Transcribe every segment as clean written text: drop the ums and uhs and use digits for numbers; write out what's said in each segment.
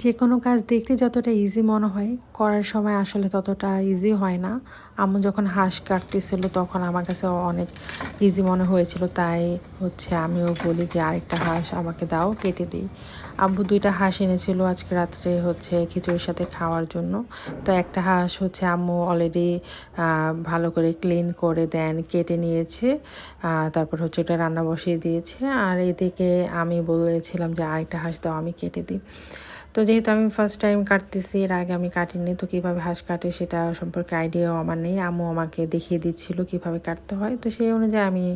যে কোনো কাজ দেখতে যতটা ইজি মনে হয় করার সময় আসলে ততটা ইজি হয় না। আম্মু যখন হাঁস কাটতেছিল তখন আমার কাছে অনেক ইজি মনে হয়েছিল, তাই হচ্ছে আমিও বলি যে আরেকটা হাঁস আমাকে দাও, কেটে দিই। আব্বু 2টা হাঁস এনেছিল আজকে রাত্রে হচ্ছে খিচুড়ির সাথে খাওয়ার জন্য। তো একটা হাঁস হচ্ছে আম্মু অলরেডি ভালো করে ক্লিন করে দেন কেটে নিয়েছে, তারপর হচ্ছে ওটা রান্না বসিয়ে দিয়েছে। আর এদিকে আমি বলেছিলাম যে আরেকটা হাঁস দাও, আমি কেটে দিই। তো যেহেতু আমি ফার্স্ট টাইম কাটতেছি, এর আগে আমি কাটিনি, তো কীভাবে হাঁস কাটে সেটা সম্পর্কে আইডিয়াও আমার নেই। আম্মু আমাকে দেখিয়ে দিচ্ছিল কীভাবে কাটতে হয়, তো সেই অনুযায়ী আমি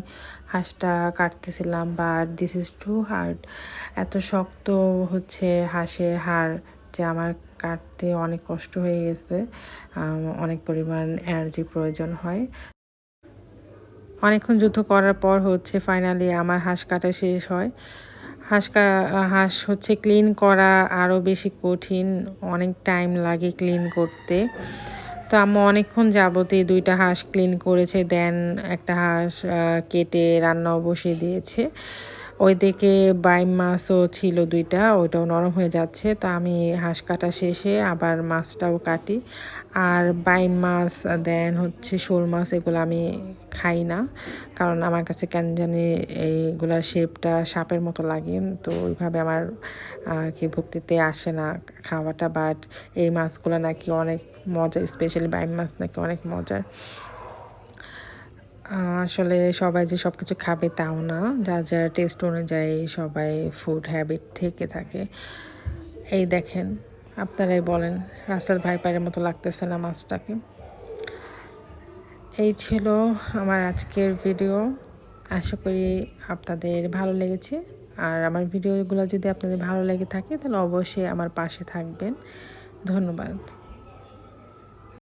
হাঁসটা কাটতেছিলাম। But this is too hard, এত শক্ত হচ্ছে হাঁসের হাড় যে আমার কাটতে অনেক কষ্ট হয়ে গেছে। অনেক পরিমাণ এনার্জি প্রয়োজন হয়। অনেকক্ষণ যুদ্ধ করার পর হচ্ছে ফাইনালি আমার হাঁস কাটা শেষ হয়। হাঁস হচ্ছে ক্লিন করা আরও বেশি কঠিন, অনেক টাইম লাগে ক্লিন করতে। তো আম্মু অনেকক্ষণ যাবতে 2টা হাঁস ক্লিন করেছে, দেন একটা হাঁস কেটে রান্নাও বসিয়ে দিয়েছে। ওইদিকে বাইম মাছও ছিল 2টা, ওইটাও নরম হয়ে যাচ্ছে। তো আমি হাঁস কাটা শেষে আবার মাছটাও কাটি। আর বাইম মাছ দেন হচ্ছে শোল মাছ, এগুলো আমি খাই না, কারণ আমার কাছে কেন জানি এইগুলার শেপটা সাপের মতো লাগে। তো ওইভাবে আমার আর কি ভক্তিতে আসে না খাওয়াটা। বাট এই মাছগুলো নাকি অনেক মজা, স্পেশালি বাইম মাছ নাকি অনেক মজার। আসলে সবাই যে সব কিছু খাবে তাও না, যার যার টেস্ট অনুযায়ী সবাই ফুড হ্যাবিট থেকে থাকে। এই দেখেন, আপনারাই বলেন রাসেল ভাইপারের মতো লাগতেছে না মাছটাকে? এই ছিল আমার আজকের ভিডিও, আশা করি আপনাদের ভালো লেগেছে। আর আমার ভিডিওগুলো যদি আপনাদের ভালো লেগে থাকে তাহলে অবশ্যই আমার পাশে থাকবেন। ধন্যবাদ।